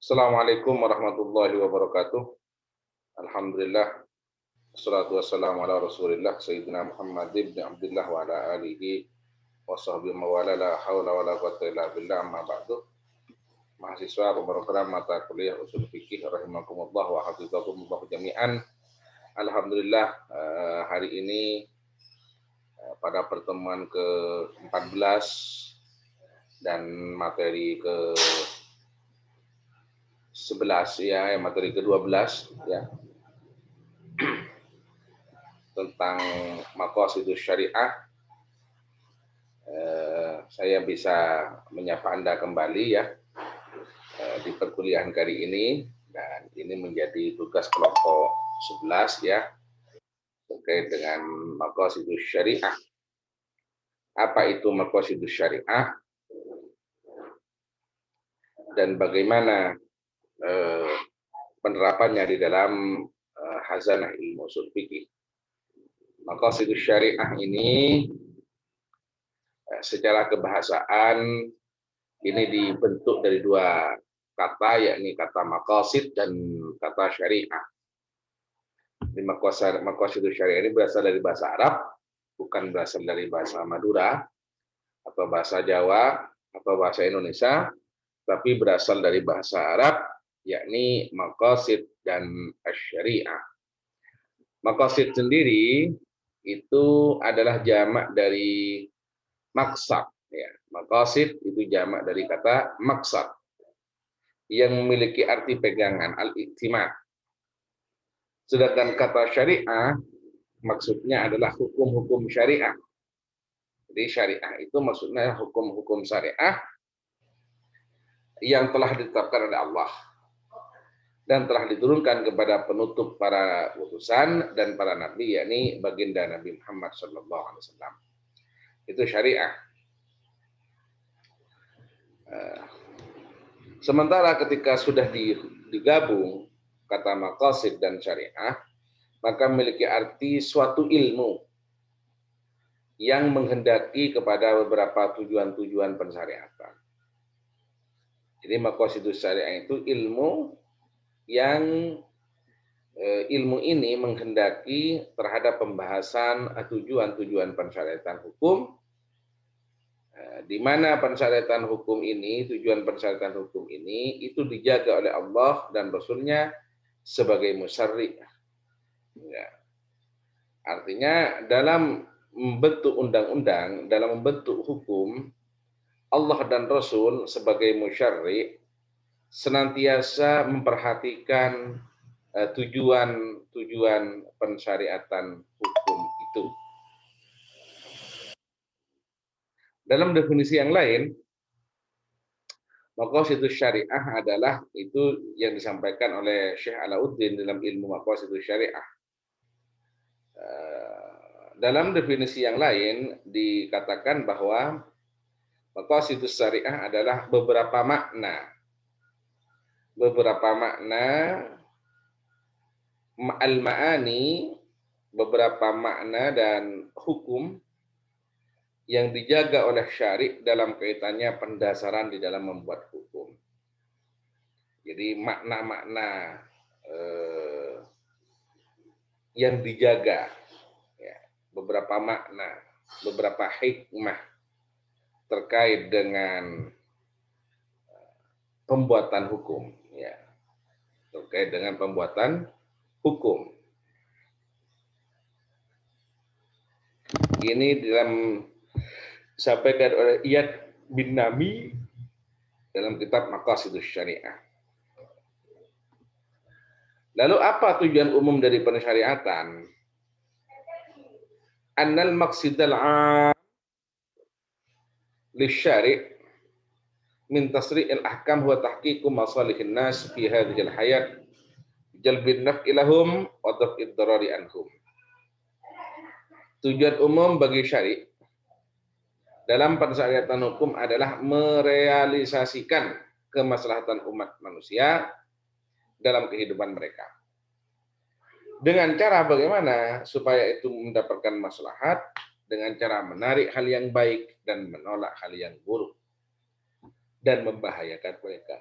Assalamualaikum warahmatullahi wabarakatuh. Alhamdulillah, wassalatu wassalamu ala Rasulillah Sayyidina Muhammad ibn Abdullah wa ala alihi wa sahbihi mawala la hawla wa la quwwata illa billah amma ba'du. Mahasiswa program mata kuliah usul fikih rahimakumullah wa hafizakumullah jami'an. Alhamdulillah, hari ini pada pertemuan ke-14 dan materi ke-11 ya, materi ke-12 ya, tentang maqasidus syariah. Saya bisa menyapa Anda kembali ya di perkuliahan kali ini, dan ini menjadi tugas kelompok 11 ya, terkait dengan maqasidus syariah. Apa itu maqasidus syariah dan bagaimana penerapannya di dalam khazanah ilmu usul fikih. Maqasidus syariah ini secara kebahasaan ini dibentuk dari dua kata, yakni kata maqasid dan kata syariah. Maqasidus syariah ini berasal dari bahasa Arab, bukan berasal dari bahasa Madura atau bahasa Jawa atau bahasa Indonesia, tapi berasal dari bahasa Arab, yakni maqasid dan syariah. Maqasid sendiri itu adalah jamak dari maksad. Ya, maqasid itu jamak dari kata maksad yang memiliki arti pegangan, al-i'timad. Sedangkan kata syariah maksudnya adalah hukum-hukum syariah. Jadi syariah itu maksudnya hukum-hukum syariah yang telah ditetapkan oleh Allah dan telah diturunkan kepada penutup para utusan dan para nabi, yakni baginda Nabi Muhammad SAW. Itu syariah. Sementara ketika sudah digabung kata maqasid dan syariah, maka memiliki arti suatu ilmu yang menghendaki kepada beberapa tujuan-tujuan pensyariatan. Jadi maqasidus syariah itu ilmu yang ilmu ini menghendaki terhadap pembahasan tujuan-tujuan pensyariatan hukum, di mana pensyariatan hukum ini, tujuan pensyariatan hukum ini itu dijaga oleh Allah dan Rasul-Nya sebagai musyarri'. Ya. Artinya dalam membentuk undang-undang, dalam membentuk hukum, Allah dan Rasul sebagai musyarri' senantiasa memperhatikan tujuan-tujuan pensyariatan hukum itu. Dalam definisi yang lain, maqasidus syariah adalah itu yang disampaikan oleh Syekh Alauddin dalam ilmu maqasidus syariah. Dalam definisi yang lain dikatakan bahwa maqasidus syariah adalah beberapa makna al-ma'ani, beberapa makna dan hukum yang dijaga oleh syari' dalam kaitannya pendasaran di dalam membuat hukum. Jadi makna-makna yang dijaga, ya, beberapa makna, beberapa hikmah terkait dengan pembuatan hukum, ya, terkait dengan pembuatan hukum. Ini disampaikan oleh Iyad bin Nami dalam kitab Maqasidus Syariah. Lalu apa tujuan umum dari pensyariatan? Annal maqsidal 'am lisyari' min tasri'il ahkam huwa tahqiqu masalihin nas fi hadhil hayat jalbin naf'i lahum wa daf'id darari anhum. Tujuan umum bagi syari' dalam pensyariatan hukum adalah merealisasikan kemaslahatan umat manusia dalam kehidupan mereka. Dengan cara bagaimana supaya itu mendapatkan maslahat? Dengan cara menarik hal yang baik dan menolak hal yang buruk dan membahayakan mereka.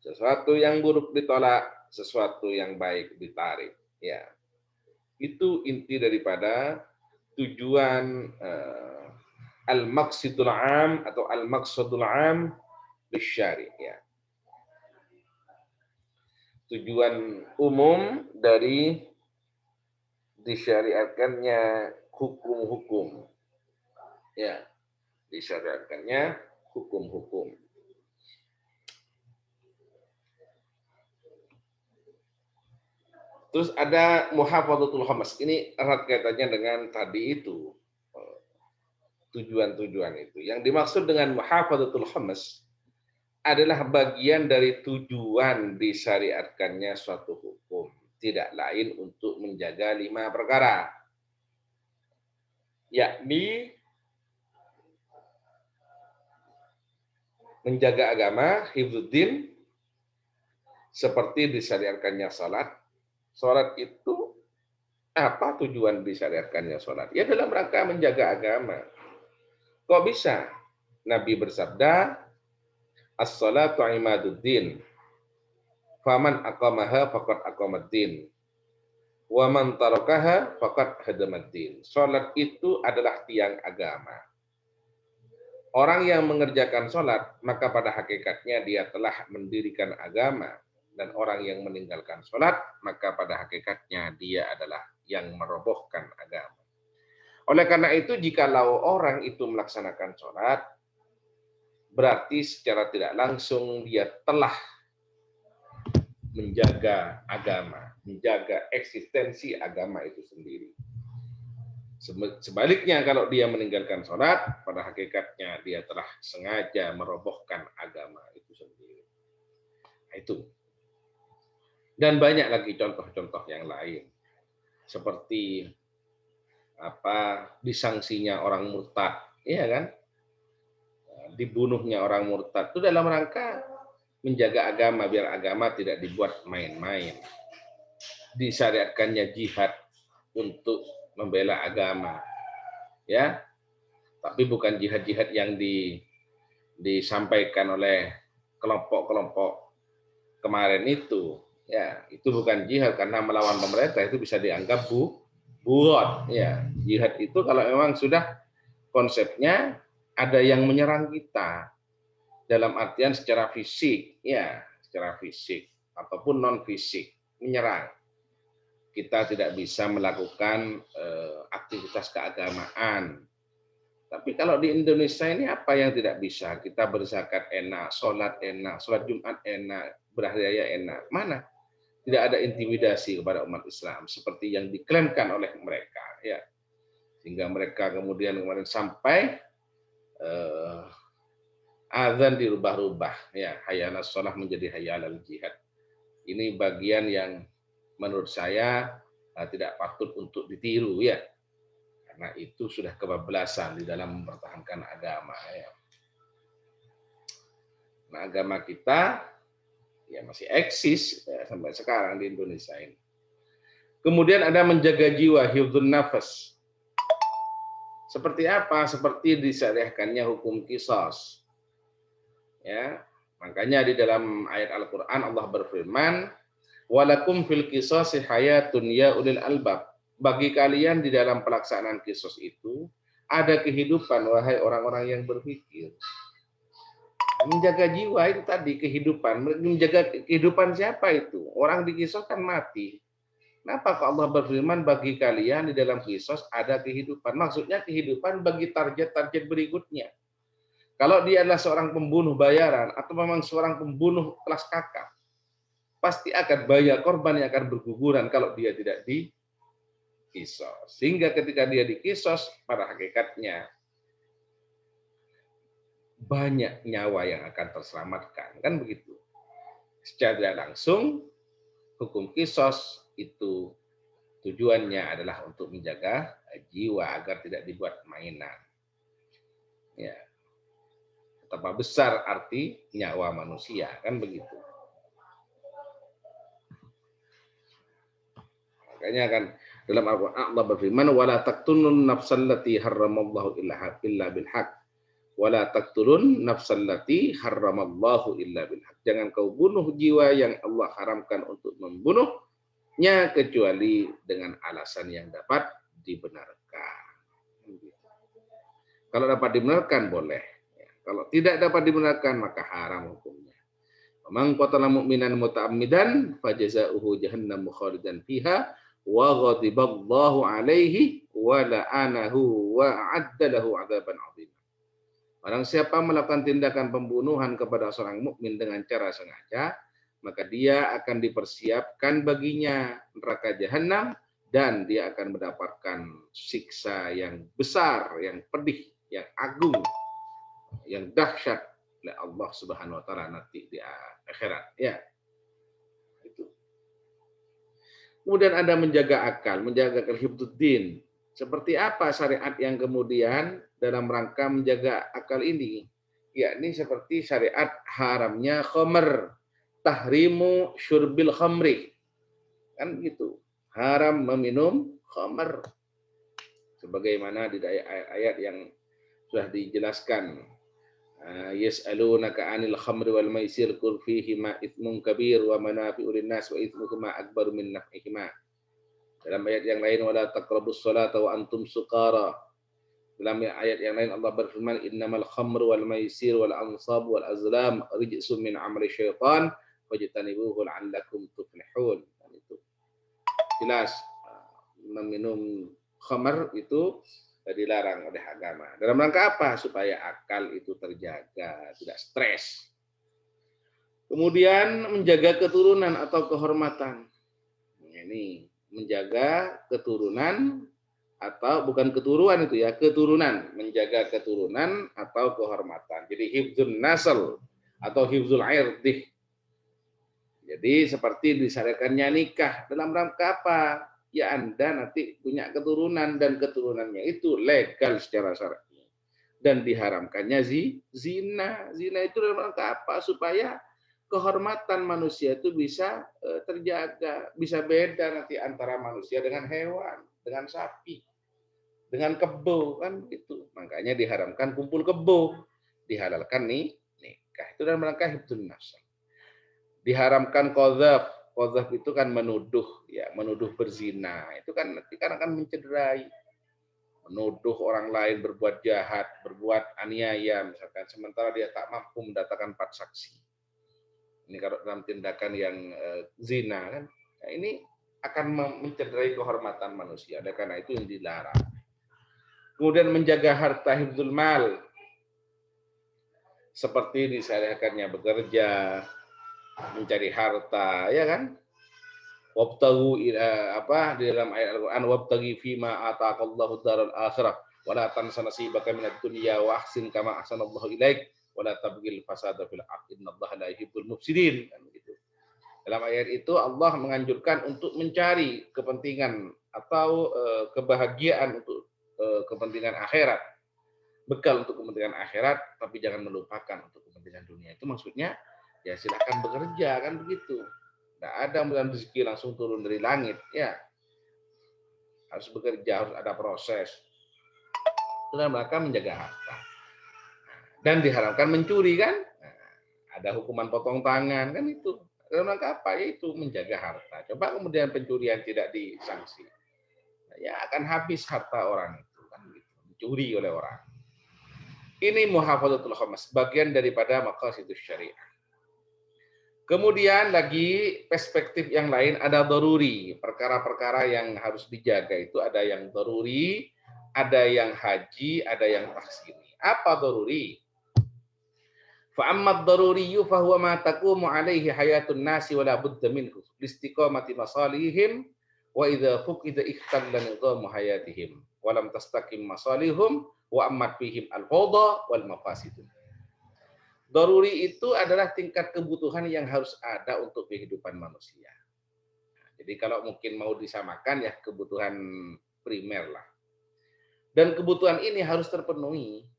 Sesuatu yang buruk ditolak, sesuatu yang baik ditarik. Ya, itu inti daripada tujuan al-maqsidul am atau al-maqsadul am bisyari. Ya. Tujuan umum dari disyariatkannya hukum-hukum. Ya, disyariatkannya hukum-hukum. Terus ada muhafadzatul khamas. Ini erat kaitannya dengan tadi itu. Tujuan-tujuan itu. Yang dimaksud dengan muhafadzatul khamas adalah bagian dari tujuan disyariatkannya suatu hukum. Tidak lain untuk menjaga 5 perkara. Yakni menjaga agama, hifdzuddin, seperti disyariatkannya salat. Salat itu apa tujuan disyariatkannya salat? Ya dalam rangka menjaga agama. Kok bisa? Nabi bersabda, as-salatu imaduddin. Faman aqamaha faqad aqamaddin. Wa man tarakaha faqad hadamaddin. Salat itu adalah tiang agama. Orang yang mengerjakan salat, maka pada hakikatnya dia telah mendirikan agama. Dan orang yang meninggalkan salat, maka pada hakikatnya dia adalah yang merobohkan agama. Oleh karena itu, jikalau orang itu melaksanakan salat, berarti secara tidak langsung dia telah menjaga agama, menjaga eksistensi agama itu sendiri. Sebaliknya kalau dia meninggalkan sholat, pada hakikatnya dia telah sengaja merobohkan agama itu sendiri. Nah, itu. Dan banyak lagi contoh-contoh yang lain. Seperti disangsinya orang murtad, iya kan? Dibunuhnya orang murtad itu dalam rangka menjaga agama biar agama tidak dibuat main-main. Disyariatkannya jihad untuk membela agama, ya, tapi bukan jihad-jihad yang disampaikan oleh kelompok-kelompok kemarin itu, ya, itu bukan jihad karena melawan pemerintah itu bisa dianggap buat, ya. Jihad itu kalau memang sudah konsepnya ada yang menyerang kita dalam artian secara fisik, ya, secara fisik ataupun non fisik menyerang. Kita tidak bisa melakukan aktivitas keagamaan. Tapi kalau di Indonesia ini apa yang tidak bisa? Kita berzakat enak, sholat Jumat enak, berhari raya enak. Mana? Tidak ada intimidasi kepada umat Islam seperti yang diklaimkan oleh mereka, ya. Sehingga mereka kemudian kemarin sampai azan dirubah-rubah, ya, hayya 'alas shalah menjadi hayya 'alal jihad. Ini bagian yang menurut saya tidak patut untuk ditiru, ya, karena itu sudah kebablasan di dalam mempertahankan agama, ya. Nah, agama kita ya masih eksis ya, sampai sekarang di Indonesia ini. Kemudian ada menjaga jiwa, hifdzun nafas. Seperti apa? Seperti disyariahkannya hukum qisas. Ya, makanya di dalam ayat Al-Qur'an Allah berfirman, walakum fil qisasi hayatun ya ulil albab. Bagi kalian di dalam pelaksanaan qisas itu ada kehidupan wahai orang-orang yang berpikir. Menjaga jiwa itu tadi kehidupan. Menjaga kehidupan siapa itu? Orang di qisas kan mati. Kenapa kok Allah berfirman bagi kalian di dalam qisas ada kehidupan? Maksudnya kehidupan bagi target-target berikutnya. Kalau dia adalah seorang pembunuh bayaran atau memang seorang pembunuh kelas kakap, pasti akan banyak korban yang akan berguguran kalau dia tidak dikisos. Sehingga ketika dia dikisos, pada hakikatnya banyak nyawa yang akan terselamatkan. Kan begitu. Secara tidak langsung, hukum kisos itu tujuannya adalah untuk menjaga jiwa agar tidak dibuat mainan. Ya. Betapa besar arti nyawa manusia, kan begitu. Makanya kan dalam Al-Qur'an Allah berfirman wala taqtulun nafsallati harramallahu illa bil haqq Wala taqtulun nafsallati harramallahu illa bil haq. Jangan kau bunuh jiwa yang Allah haramkan untuk membunuhnya kecuali dengan alasan yang dapat dibenarkan. Kalau dapat dibenarkan boleh. Kalau tidak dapat dibenarkan maka haram hukumnya. Man qatala mu'minan muta'ammidan fajaza'uhu jahannamu khalidan fiha wa ghadiballahu alaihi wa la'anahu wa a'adda lahu 'adzaban 'adzim. Barang siapa melakukan tindakan pembunuhan kepada seorang mukmin dengan cara sengaja, maka dia akan dipersiapkan baginya neraka jahanam dan dia akan mendapatkan siksa yang besar, yang pedih, yang agung, yang dahsyat oleh Allah Subhanahu wa taala nanti di akhirat, ya. Itu. Kemudian ada menjaga akal, menjaga hifdzuddin. Seperti apa syariat yang kemudian dalam rangka menjaga akal ini? Yakni seperti syariat haramnya khamr, tahrimu syurbil khamri. Kan gitu. Haram meminum khamr. Sebagaimana di ayat-ayat yang sudah dijelaskan. Yas'alunaka 'anil khamri wal maisir qul fihima itsmun kabir wa manafi'u lin-nas wa itsmuhuma akbaru min naf'ihima. Dalam ayat yang lain wala taqrabus salata wa antum suqara. Dalam ayat yang lain Allah berfirman innamal khamru wal maisir wal ansab wal azlam rijsun min amali syaitan fajtanibuhu la'allakum tuflihun. Itu jelas meminum khamr itu dilarang oleh agama. Dalam rangka apa? Supaya akal itu terjaga, tidak stres. Kemudian menjaga keturunan atau kehormatan. Ini menjaga keturunan atau bukan keturunan itu ya, keturunan, menjaga keturunan atau kehormatan. Jadi hifdzun nasl atau hifdzul irdih. Jadi seperti disyariatkannya nikah dalam rangka apa? Ya Anda nanti punya keturunan dan keturunannya itu legal secara syar'i. Dan diharamkannya zina. Zina itu dalam rangka apa? Supaya kehormatan manusia itu bisa terjaga, bisa beda nanti antara manusia dengan hewan, dengan sapi, dengan kebo, kan gitu. Makanya diharamkan kumpul kebo, dihalalkan nikah. Itu dalam rangka hifdzun nasl. Diharamkan qadzaf. Qadzaf itu kan menuduh, ya, menuduh berzina. Itu kan nanti kan akan mencederai. Menuduh orang lain berbuat jahat, berbuat aniaya misalkan, sementara dia tak mampu mendatangkan 4 saksi. Ini kalau dalam tindakan yang zina kan, nah ini akan mencederai kehormatan manusia. Oleh karena itu yang dilarang. Kemudian menjaga harta hifdzul mal. Seperti disyariatkannya bekerja, mencari harta, ya kan? Wabtaghu apa di dalam ayat Al-Qur'an wabtaghi fima ataqallahu daral akhirah wa la tansa nasibaka minad dunya wa ahsin kama ahsanallahu ilaik wa la tabghil fasada fil ardh innallaha la yuhibbul mufsidin, kan gitu. Dalam ayat itu Allah menganjurkan untuk mencari kepentingan atau kebahagiaan untuk kepentingan akhirat. Bekal untuk kepentingan akhirat tapi jangan melupakan untuk kepentingan dunia. Itu maksudnya ya silakan bekerja kan begitu. Tidak ada mudah rezeki langsung turun dari langit, ya. Harus bekerja, harus ada proses. Dalam rangka menjaga harta. Dan diharapkan mencuri kan? Nah, ada hukuman potong tangan kan itu. Dalam rangka apa? Yaitu menjaga harta. Coba kemudian pencurian tidak disanksi. Nah, ya akan habis harta orang itu kan gitu. Dicuri oleh orang. Ini muhafazatul khamas, bagian daripada maqasidus syariah. Kemudian lagi perspektif yang lain ada daruri, perkara-perkara yang harus dijaga itu ada yang daruri, ada yang haji, ada yang tahsini. Apa daruri? Fa amma daruriyyu fa huwa ma taqumu alaihi hayatun nasi wa la budda minhu liistiqamati masalihim wa idza fuqida ikhtalla nidhamu hayatihim wa lam tastaqim masalihum wa ammat fihim al-fawda wal mafasid. Daruri itu adalah tingkat kebutuhan yang harus ada untuk kehidupan manusia. Jadi kalau mungkin mau disamakan ya kebutuhan primer lah. Dan kebutuhan ini harus terpenuhi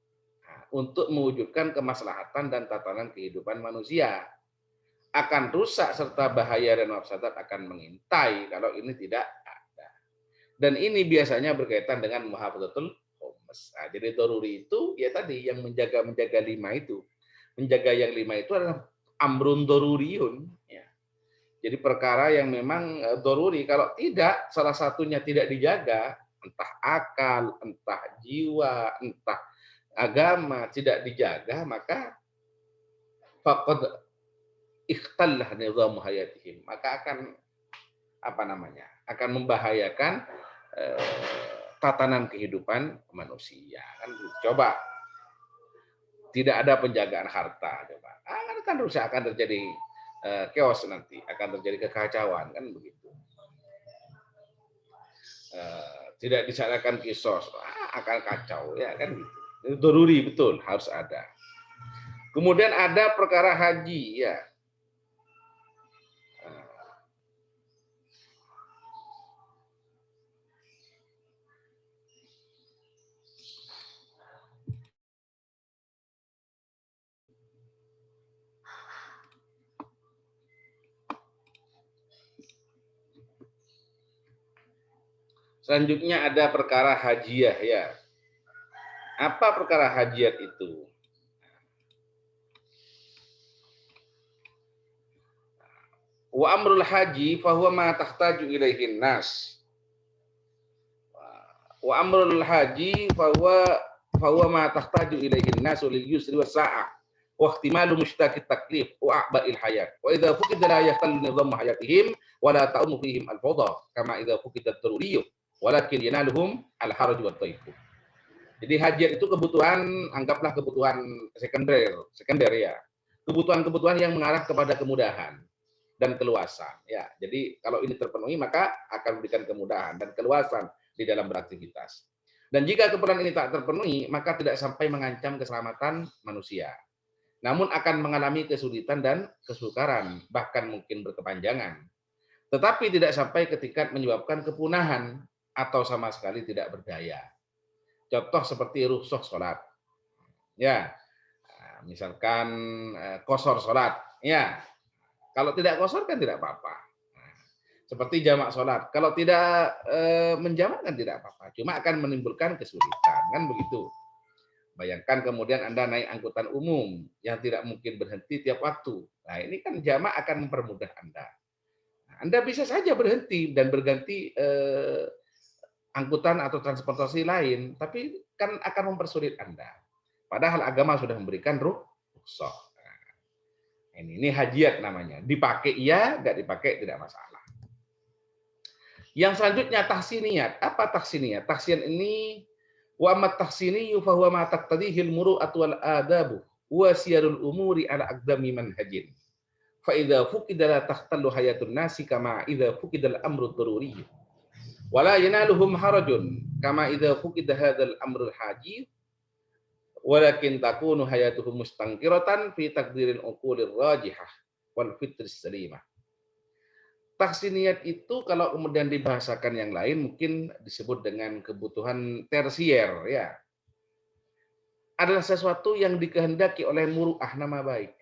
untuk mewujudkan kemaslahatan dan tatanan kehidupan manusia. Akan rusak serta bahaya dan mafsadat akan mengintai kalau ini tidak ada. Dan ini biasanya berkaitan dengan muhafazatul khamas. Nah, jadi doruri itu ya tadi yang menjaga lima itu. Menjaga yang lima itu adalah amrun doruriun. Ya. Jadi perkara yang memang doruri. Kalau tidak, salah satunya tidak dijaga, entah akal, entah jiwa, entah agama tidak dijaga, maka faqad ikhtallah nizam hayatihim. Maka akan apa namanya? Akan membahayakan tatanan kehidupan manusia. Kan coba tidak ada penjagaan harta, coba. Kan rusak, akan terjadi chaos nanti, akan terjadi kekacauan kan begitu. Tidak disarankan kisos, akan kacau ya kan gitu. Itu doruri betul, harus ada. Kemudian ada perkara haji ya. Selanjutnya ada perkara hajiah ya. Apa perkara hajiat itu? Wa amrul haji fahuwa ma tahtaju ilaihin nas. Wa amrul haji fahuwa ma tahtaju ilaihin nas lil yusri was sa'ah wa ihtimalu mushtaqit taklif wa a'ba'il hayat. Wa idza fuqida la yahtallu nizam hayatihim wa la ta'umu fihim al-fawda kama idza fuqida ad-daruriyyu walakin yanaluhum al-haraj wa dhaifu. Jadi hajiat itu kebutuhan, anggaplah kebutuhan sekunder ya. Kebutuhan-kebutuhan yang mengarah kepada kemudahan dan keluasan. Ya, jadi kalau ini terpenuhi maka akan memberikan kemudahan dan keluasan di dalam beraktivitas. Dan jika keperluan ini tak terpenuhi, maka tidak sampai mengancam keselamatan manusia. Namun akan mengalami kesulitan dan kesukaran, bahkan mungkin berkepanjangan. Tetapi tidak sampai ketika menyebabkan kepunahan atau sama sekali tidak berdaya. Contoh seperti rukhsah sholat. Ya, misalkan qashar sholat. Ya, kalau tidak qashar kan tidak apa-apa. Seperti jamak sholat. Kalau tidak menjamak kan tidak apa-apa. Cuma akan menimbulkan kesulitan. Kan begitu. Bayangkan kemudian Anda naik angkutan umum yang tidak mungkin berhenti tiap waktu. Nah ini kan jamak akan mempermudah Anda. Nah, Anda bisa saja berhenti dan berganti angkutan atau transportasi lain. Tapi kan akan mempersulit Anda. Padahal agama sudah memberikan rukhsah. Ini hajiat namanya. Dipakai iya, nggak dipakai tidak masalah. Yang selanjutnya tahsiniyat. Apa tahsiniyat? Tahsin ini wa mat tahsini fa huwa ma taqtadihi al-muru'atu wal adabu wa siyarul umuri ala aqdami manhajin. Fa idza fuqida la tahtallu hayatun nasi kama idza fuqida al-amru ad-daruri. Wa la yanaluhum harajun kama idza fuqida hadzal amrul haji walakin takunu hayatuhum mustanqiratan fi taqdiril uqulir rajihah wal fitris salimah. Tahsiniyat itu kalau kemudian dibahasakan yang lain mungkin disebut dengan kebutuhan tersier ya. Adalah sesuatu yang dikehendaki oleh muru'ah nama baik.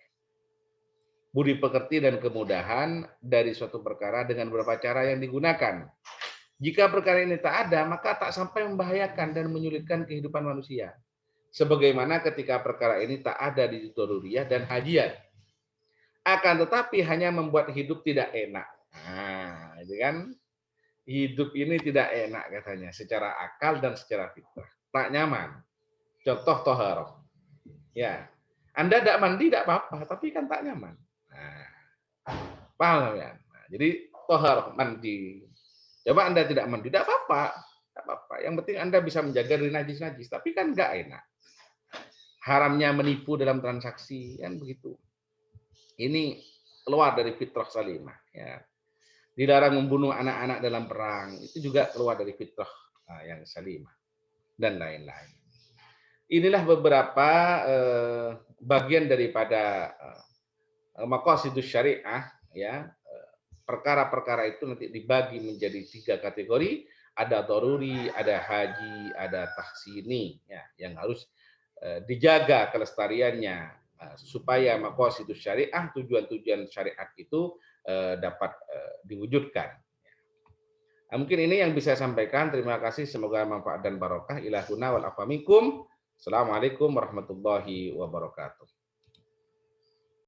Budi pekerti dan kemudahan dari suatu perkara dengan beberapa cara yang digunakan. Jika perkara ini tak ada, maka tak sampai membahayakan dan menyulitkan kehidupan manusia. Sebagaimana ketika perkara ini tak ada di doruriyah dan hajiat. Akan tetapi hanya membuat hidup tidak enak. Nah, itu kan hidup ini tidak enak katanya secara akal dan secara fitrah. Tak nyaman. Contoh toharoh. Ya, Anda tidak mandi tidak apa-apa, tapi kan tak nyaman. Nah, paham ya? Nah, jadi toharoh mandi. Coba Anda tidak mandi, tidak apa-apa. Tidak apa-apa. Yang penting Anda bisa menjaga dari najis-najis, tapi kan nggak enak. Haramnya menipu dalam transaksi, kan begitu. Ini keluar dari fitrah salimah. Ya. Dilarang membunuh anak-anak dalam perang, itu juga keluar dari fitrah yang salimah. Dan lain-lain. Inilah beberapa bagian daripada maqasidus syariah, ya. Perkara-perkara itu nanti dibagi menjadi 3 kategori, ada daruri, ada haji, ada tahsini, ya, yang harus dijaga kelestariannya supaya maqasidus syariah, tujuan-tujuan syariat itu dapat diwujudkan. Nah, mungkin ini yang bisa saya sampaikan. Terima kasih. Semoga manfaat dan barokah. Ilahuna wal afa minkum. Assalamualaikum warahmatullahi wabarakatuh.